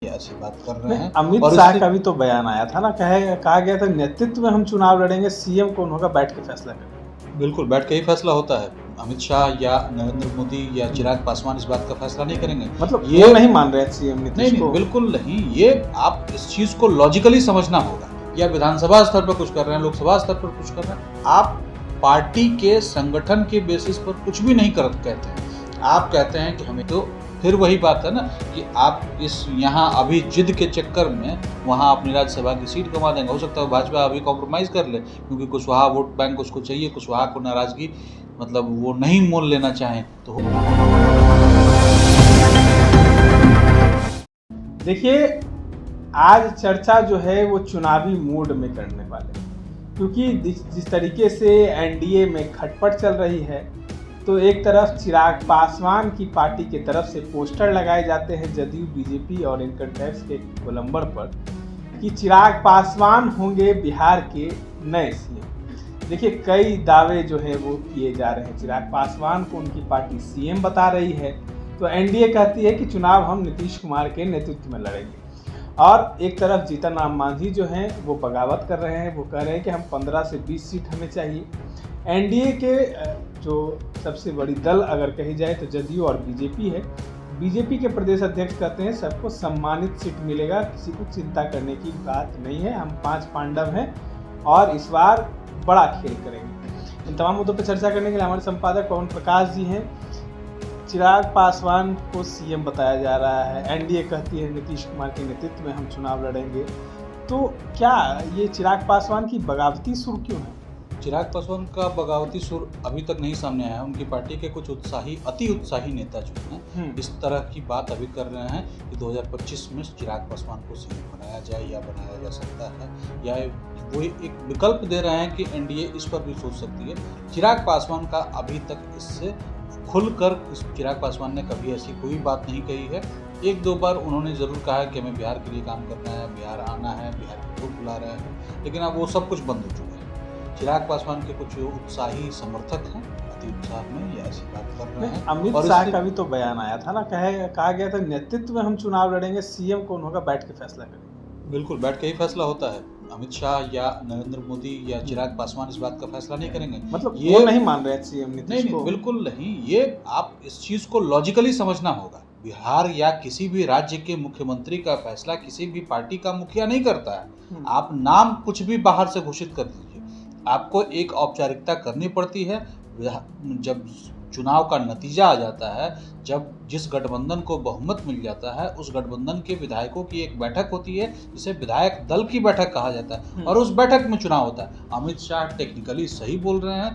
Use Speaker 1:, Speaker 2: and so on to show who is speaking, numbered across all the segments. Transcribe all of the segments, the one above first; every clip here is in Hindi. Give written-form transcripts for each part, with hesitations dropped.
Speaker 1: ऐसी बात कर रहे हैं।
Speaker 2: अमित
Speaker 1: और
Speaker 2: शाह का भी तो बयान आया था ना, कहा गया था नेतृत्व में हम चुनाव लड़ेंगे, सीएम कौन होगा बैठ के फैसला करेंगे।
Speaker 1: बिल्कुल बैठ के ही फैसला होता है। अमित शाह या नरेंद्र मोदी या चिराग पासवान इस बात का फैसला नहीं करेंगे।
Speaker 2: मतलब
Speaker 1: ये
Speaker 2: वो नहीं मान रहे हैं सीएम नीतीश
Speaker 1: नहीं
Speaker 2: को।
Speaker 1: बिल्कुल नहीं। ये आप इस चीज को लॉजिकली समझना होगा। या विधानसभा स्तर पर कुछ कर रहे हैं, लोकसभा स्तर पर कुछ कर रहे हैं, आप पार्टी के संगठन के बेसिस पर कुछ भी नहीं कर कहते हैं। आप कहते हैं कि हमें तो फिर वही बात है ना कि आप इस यहाँ अभी जिद के चक्कर में वहाँ अपनी राज्यसभा की सीट गंवा देंगे। हो सकता है भाजपा अभी कॉम्प्रोमाइज़ कर ले, क्योंकि कुशवाहा वोट बैंक उसको चाहिए, कुशवाहा को नाराजगी मतलब वो नहीं मोल लेना चाहें तो।
Speaker 2: देखिए, आज चर्चा जो है वो चुनावी मूड में करने वाले, क्योंकि जिस तरीके से एनडीए में खटपट चल रही है, तो एक तरफ चिराग पासवान की पार्टी की तरफ से पोस्टर लगाए जाते हैं जदयू, बीजेपी और इनकम टैक्स के गोलंबर पर कि चिराग पासवान होंगे बिहार के नए सीएम। देखिए, कई दावे जो है वो किए जा रहे हैं। चिराग पासवान को उनकी पार्टी सीएम बता रही है, तो एनडीए कहती है कि चुनाव हम नीतीश कुमार के नेतृत्व में लड़ेंगे। और एक तरफ जीतन राम मांझी जो हैं वो बगावत कर रहे हैं, वो कह रहे हैं कि हम 15 से 20 सीट हमें चाहिए। एनडीए के जो सबसे बड़ी दल अगर कही जाए तो जदयू और बीजेपी है। बीजेपी के प्रदेश अध्यक्ष कहते हैं सबको सम्मानित सीट मिलेगा, किसी को चिंता करने की बात नहीं है, हम 5 पांडव हैं और इस बार बड़ा खेल करेंगे। इन तमाम मुद्दों पर चर्चा करने के लिए हमारे संपादक पवन प्रकाश जी हैं। चिराग पासवान को सीएम बताया जा रहा है, एनडीए कहती है नीतीश कुमार के नेतृत्व में हम चुनाव लड़ेंगे, तो क्या ये चिराग पासवान की बगावती सुर क्यों है?
Speaker 1: चिराग पासवान का बगावती सुर अभी तक नहीं सामने आया है। उनकी पार्टी के कुछ अति उत्साही नेता जो हैं इस तरह की बात अभी कर रहे हैं कि 2025 में चिराग पासवान को सीएम बनाया जाए या बनाया जा सकता है, या वो एक विकल्प दे रहे हैं कि एनडीए इस पर भी सोच सकती है। चिराग पासवान का अभी तक इससे खुलकर चिराग पासवान ने कभी ऐसी कोई बात नहीं कही है। 1-2 बार उन्होंने ज़रूर कहा है कि हमें बिहार के लिए काम करना है, बिहार आना है, बिहार के लोग बुला रहे हैं, लेकिन अब वो सब कुछ बंद हो चुका है। चिराग पासवान के कुछ उत्साही समर्थक हैं, अति उत्साह में ये ऐसी बात कर रहे हैं।
Speaker 2: अमित शाह का भी तो बयान आया था ना, कहा गया था नेतृत्व में हम चुनाव लड़ेंगे, सीएम कौन होगा बैठ के फैसला करेंगे।
Speaker 1: बिल्कुल बैठ के ही फैसला होता है। अमित शाह या नरेंद्र मोदी या चिराग पासवान इस बात का फैसला नहीं करेंगे।
Speaker 2: मतलब
Speaker 1: ये
Speaker 2: वो नहीं मान रहे हैं सीएम नीतीश को।
Speaker 1: बिल्कुल नहीं। ये आप इस चीज को लॉजिकली समझना होगा। बिहार या किसी भी राज्य के मुख्यमंत्री का फैसला किसी भी पार्टी का मुखिया नहीं करता है। आप नाम कुछ भी बाहर से घोषित कर दीजिए, आपको एक औपचारिकता करनी पड़ती है। जब चुनाव का नतीजा आ जाता है, जब जिस गठबंधन को बहुमत मिल जाता है, उस गठबंधन के विधायकों की एक बैठक होती है जिसे विधायक दल की बैठक कहा जाता है, और उस बैठक में चुनाव होता है। अमित शाह टेक्निकली सही बोल रहे हैं,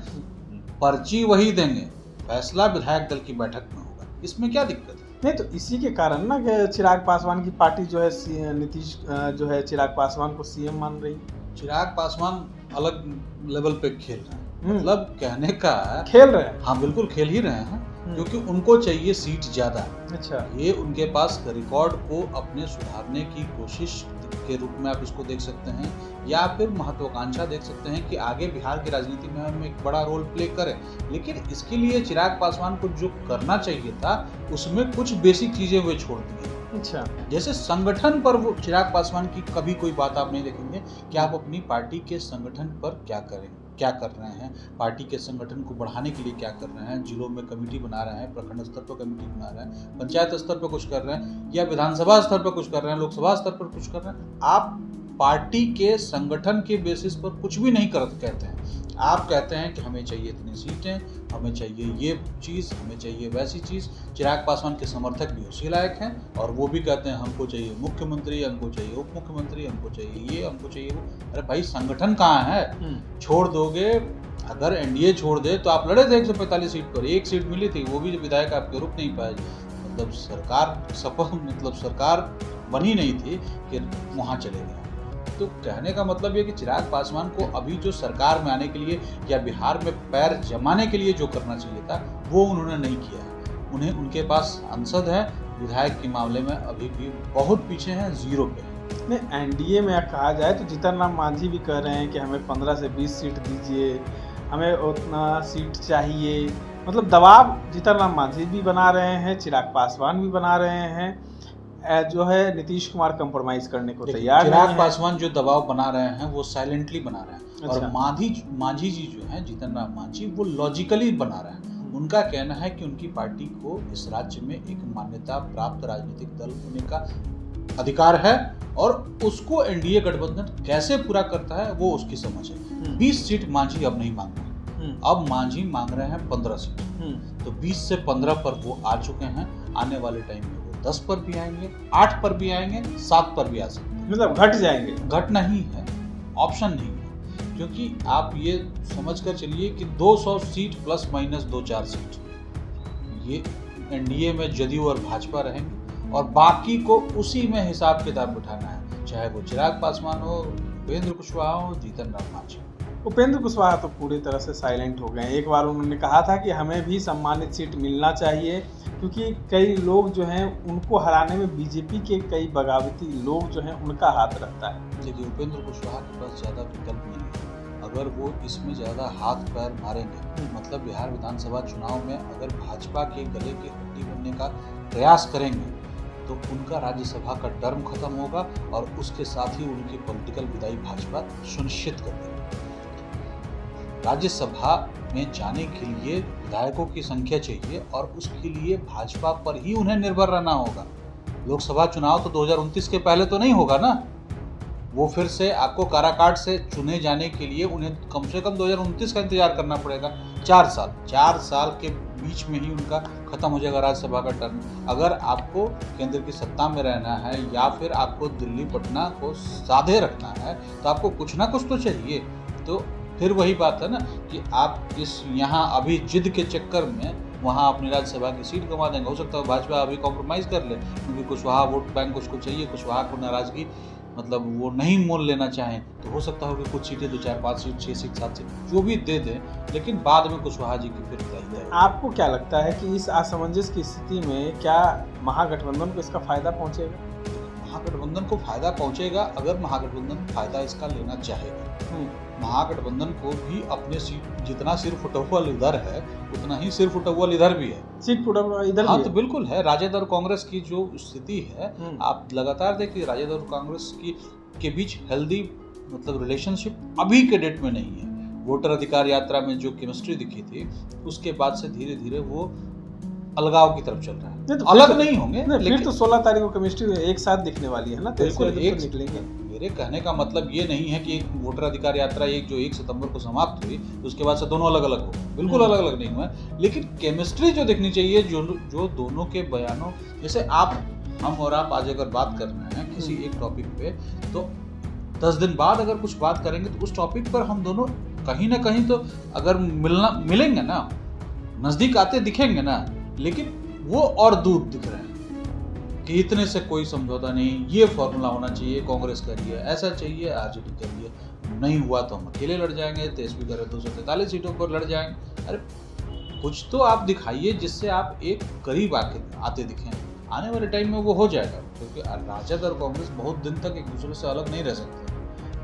Speaker 1: पर्ची वही देंगे, फैसला विधायक दल की बैठक में होगा। इसमें क्या दिक्कत है?
Speaker 2: नहीं, तो इसी के कारण ना कि चिराग पासवान की पार्टी जो है नीतीश जो है चिराग पासवान को सीएम मान रही है।
Speaker 1: चिराग पासवान अलग लेवल पे खेल रहे हैं, मतलब कहने का
Speaker 2: खेल रहे हैं।
Speaker 1: हाँ बिल्कुल खेल ही रहे हैं, क्योंकि उनको चाहिए सीट ज्यादा।
Speaker 2: अच्छा,
Speaker 1: ये उनके पास रिकॉर्ड को अपने सुधारने की कोशिश के रूप में आप इसको देख सकते हैं, या फिर महत्वाकांक्षा देख सकते हैं कि आगे बिहार की राजनीति में हम एक बड़ा रोल प्ले करें। लेकिन इसके लिए चिराग पासवान को जो करना चाहिए था उसमें कुछ बेसिक चीजें वे छोड़ दी।
Speaker 2: अच्छा,
Speaker 1: जैसे संगठन पर वो चिराग पासवान की कभी कोई बात आप नहीं देखेंगे कि आप अपनी पार्टी के संगठन पर क्या कर रहे हैं, पार्टी के संगठन को बढ़ाने के लिए क्या कर रहे हैं। जिलों में कमेटी बना रहे हैं, प्रखंड स्तर पर कमेटी बना रहे हैं, पंचायत स्तर पर कुछ कर रहे हैं, या विधानसभा स्तर पर कुछ कर रहे हैं, लोकसभा स्तर पर कुछ कर रहे हैं। आप पार्टी के संगठन के बेसिस पर कुछ भी नहीं कहते हैं। आप कहते हैं कि हमें चाहिए इतनी सीटें, हमें चाहिए ये चीज़, हमें चाहिए वैसी चीज़। चिराग पासवान के समर्थक भी उसी लायक हैं, और वो भी कहते हैं हमको चाहिए मुख्यमंत्री, हमको चाहिए उप मुख्यमंत्री, हमको चाहिए ये, हमको चाहिए वो। अरे भाई, संगठन कहाँ है? छोड़ दोगे? अगर एनडीए छोड़ दे तो आप लड़े थे 145 सीट पर, 1 सीट मिली थी, वो भी विधायक आपके रुक नहीं पाए। मतलब सरकार बनी नहीं थी कि वहाँ चले गए। तो कहने का मतलब ये कि चिराग पासवान को अभी जो सरकार में आने के लिए या बिहार में पैर जमाने के लिए जो करना चाहिए था वो उन्होंने नहीं किया है। उन्हें उनके पास सांसद है, विधायक के मामले में अभी भी बहुत पीछे हैं, 0 पे।
Speaker 2: नहीं, एनडीए में कहा जाए तो जीतन राम मांझी भी कह रहे हैं कि हमें 15 से 20 सीट दीजिए, हमें उतना सीट चाहिए। मतलब दबाव जीतन राम मांझी भी बना रहे हैं, चिराग पासवान भी बना रहे हैं। जो है नीतीश कुमार कंप्रोमाइज करने को तैयार नहीं
Speaker 1: चिराग
Speaker 2: है।
Speaker 1: पासवान जो दबाव बना रहे हैं वो साइलेंटली बना रहे हैं। और
Speaker 2: अच्छा।
Speaker 1: मांझी जी जो हैं, जीतन राम मांझी, वो लॉजिकली बना रहे हैं। उनका कहना है कि उनकी पार्टी को इस राज्य में एक मान्यता प्राप्त राजनीतिक दल होने का अधिकार है और उसको एनडीए गठबंधन कैसे पूरा करता है वो उसकी समझ है। 20 सीट मांझी अब नहीं मांग रहे, अब मांझी मांग रहे हैं 15 सीट। तो 20 से 15 पर वो आ चुके हैं। आने वाले टाइम में वो 10 पर भी आएंगे, 8 पर भी आएंगे, 7 पर भी आ सकते हैं।
Speaker 2: मतलब घट जाएंगे।
Speaker 1: घटना ही है, ऑप्शन नहीं है। क्योंकि आप ये समझ कर चलिए कि 200 सीट प्लस माइनस 2-4 सीट ये एनडीए में जदयू और भाजपा रहेंगे और बाकी को उसी में हिसाब किताब बिठाना है, चाहे वो चिराग पासवान हो, उपेंद्र कुशवाहा हो, जीतन राम मांझी।
Speaker 2: उपेंद्र कुशवाहा तो पूरी तरह से साइलेंट हो गए। एक बार उन्होंने कहा था कि हमें भी सम्मानित सीट मिलना चाहिए, क्योंकि कई लोग जो हैं उनको हराने में बीजेपी के कई बगावती लोग जो हैं उनका हाथ रहता है।
Speaker 1: देखिए, उपेंद्र कुशवाहा के पास ज़्यादा विकल्प नहीं है। अगर वो इसमें ज़्यादा हाथ पैर मारेंगे, मतलब बिहार विधानसभा चुनाव में अगर भाजपा के गले की हड्डी बनने का प्रयास करेंगे तो उनका राज्यसभा का टर्म खत्म होगा और उसके साथ ही उनकी पॉलिटिकल विदाई भाजपा सुनिश्चित कर देगी। राज्यसभा में जाने के लिए विधायकों की संख्या चाहिए और उसके लिए भाजपा पर ही उन्हें निर्भर रहना होगा। लोकसभा चुनाव तो 2029 के पहले तो नहीं होगा ना। वो फिर से आपको काराकाट से चुने जाने के लिए उन्हें कम से कम 2029 का इंतजार करना पड़ेगा। 4 साल के बीच में ही उनका खत्म हो जाएगा राज्यसभा का टर्म। अगर आपको केंद्र की सत्ता में रहना है या फिर आपको दिल्ली पटना को साधे रखना है तो आपको कुछ ना कुछ तो चाहिए। तो फिर वही बात है ना कि आप इस यहाँ अभी जिद के चक्कर में वहाँ अपनी राज्यसभा की सीट गंवा देंगे। हो सकता है भाजपा अभी कॉम्प्रोमाइज़ कर ले, क्योंकि कुशवाहा वोट बैंक उसको चाहिए, कुशवाहा को नाराजगी मतलब वो नहीं मोल लेना चाहें तो हो सकता हो कि कुछ सीटें 2, 4, 5 सीट, 6 सीट, 7 सीट जो भी दे दें, लेकिन बाद में कुशवाहा जी की फिर विदाई है।
Speaker 2: आपको क्या लगता है कि इस असमंजस की स्थिति में क्या महागठबंधन को इसका फायदा पहुंचेगा?
Speaker 1: महागठबंधन को फायदा पहुंचेगा अगर महागठबंधन फायदा इसका लेना चाहेगा। महागठबंधन को भी अपने सीट जितना सिर फुटअव्वल इधर है उतना ही सिर फुटअव्वल इधर भी है।
Speaker 2: सीट फुटअव्वल इधर
Speaker 1: हाँ
Speaker 2: भी
Speaker 1: तो बिल्कुल है। राजद और कांग्रेस की जो स्थिति है आप लगातार देखिए, राजद और कांग्रेस की के बीच हेल्दी मतलब रिलेशनशिप अभी के डेट में नहीं है। वोटर अधिकार यात्रा में जो केमिस्ट्री दिखी थी उसके बाद से धीरे धीरे वो अलगाव की तरफ चल रहा है।
Speaker 2: तो
Speaker 1: अलग नहीं होंगे
Speaker 2: लेकिन फिर तो 16 तारीख को केमिस्ट्री एक साथ दिखने वाली है ना।
Speaker 1: बिल्कुल एक
Speaker 2: निकलेंगे।
Speaker 1: मेरे कहने का मतलब ये नहीं है कि एक वोटर अधिकार यात्रा जो 1 सितंबर को समाप्त हुई उसके बाद से दोनों अलग अलग हो, बिल्कुल अलग अलग नहीं हुआ। लेकिन केमिस्ट्री जो दिखनी चाहिए, जो दोनों के बयानों, जैसे हम और आप आज अगर बात कर रहे हैं किसी एक टॉपिक पे तो 10 दिन बाद अगर कुछ बात करेंगे तो उस टॉपिक पर हम दोनों कहीं ना कहीं तो अगर मिलेंगे ना, नजदीक आते दिखेंगे ना, लेकिन वो और दूर दिख रहे हैं कि इतने से कोई समझौता नहीं, ये फॉर्मूला होना चाहिए, कांग्रेस का लिए ऐसा चाहिए, आरजेडी का लिए नहीं हुआ तो हम अकेले लड़ जाएंगे, तेजस्वी करे 243 सीटों पर लड़ जाएंगे। अरे कुछ तो आप दिखाइए जिससे आप एक करीब आते दिखें। आने वाले टाइम में वो हो जाएगा, क्योंकि राजद और कांग्रेस बहुत दिन तक एक दूसरे से अलग नहीं रह सकते।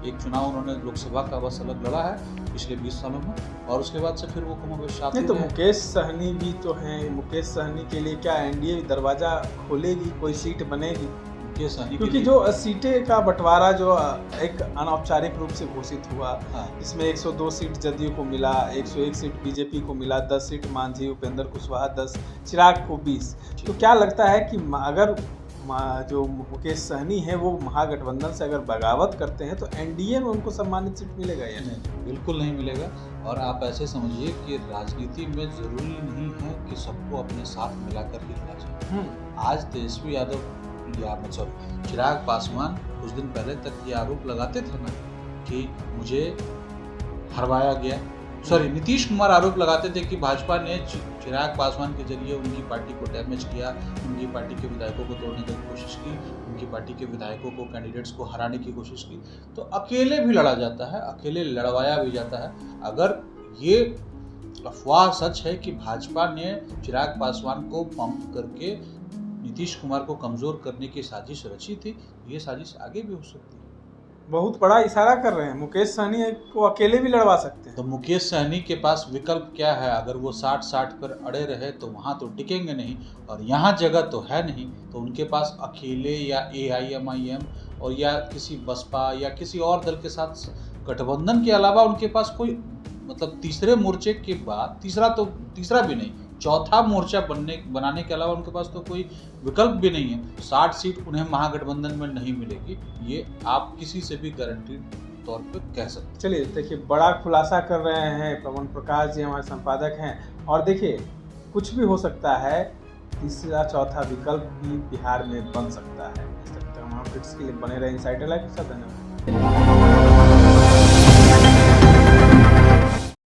Speaker 1: एक चुनाव उन्होंने लोकसभा का बस अलग लड़ा है पिछले 20 सालों में और उसके बाद से फिर वो कमोबेश
Speaker 2: नहीं तो मुकेश सहनी भी तो हैं। मुकेश सहनी के लिए क्या एनडीए दरवाजा खोलेगी, कोई सीट बनेगी?
Speaker 1: मुकेश सहनी
Speaker 2: क्योंकि जो सीटें का बंटवारा जो एक अनौपचारिक रूप से घोषित हुआ, इसमें 102 सीट जदयू को मिला, 101 सीट बीजेपी को मिला, 10 सीट मांझी, उपेंद्र कुशवाहा 10, चिराग को 20। तो क्या लगता है कि अगर जो मुकेश सहनी है वो महागठबंधन से अगर बगावत करते हैं तो एनडीए में उनको सम्मानित सीट मिलेगा या नहीं?
Speaker 1: बिल्कुल नहीं मिलेगा। और आप ऐसे समझिए कि राजनीति में जरूरी नहीं है कि सबको अपने साथ मिलाकर ही रहना चाहिए। आज तेजस्वी यादव या मतलब चिराग पासवान कुछ दिन पहले तक ये आरोप लगाते थे ना कि मुझे हरवाया गया, नीतीश कुमार आरोप लगाते थे कि भाजपा ने चिराग पासवान के जरिए उनकी पार्टी को डैमेज किया, उनकी पार्टी के विधायकों को तोड़ने की कोशिश की, उनकी पार्टी के विधायकों को, कैंडिडेट्स को हराने की कोशिश की। तो अकेले भी लड़ा जाता है, अकेले लड़वाया भी जाता है। अगर ये अफवाह सच है कि भाजपा ने चिराग पासवान को पंप करके नीतीश कुमार को कमज़ोर करने की साजिश रची थी, ये साजिश आगे भी हो सकती है।
Speaker 2: बहुत बड़ा इशारा कर रहे हैं, मुकेश सहनी को अकेले भी लड़वा सकते हैं।
Speaker 1: तो मुकेश सहनी के पास विकल्प क्या है? अगर वो 60-60 पर अड़े रहे तो वहाँ तो टिकेंगे नहीं, और यहाँ जगह तो है नहीं, तो उनके पास अकेले या AIMIM और या किसी बसपा या किसी और दल के साथ गठबंधन के अलावा उनके पास कोई मतलब तीसरे मोर्चे के बाद तीसरा भी नहीं, चौथा मोर्चा बनाने के अलावा उनके पास तो कोई विकल्प भी नहीं है। 60 सीट उन्हें महागठबंधन में नहीं मिलेगी, ये आप किसी से भी गारंटीड तौर पे कह सकते हैं।
Speaker 2: चलिए देखिए, बड़ा खुलासा कर रहे हैं पवन प्रकाश जी, हमारे संपादक हैं। और देखिए, कुछ भी हो सकता है, तीसरा चौथा विकल्प भी बिहार में बन सकता है। इस तक तमाम अपडेट्स के लिए बने रहे इनसाइडर लाइव के साथ। धन्यवाद।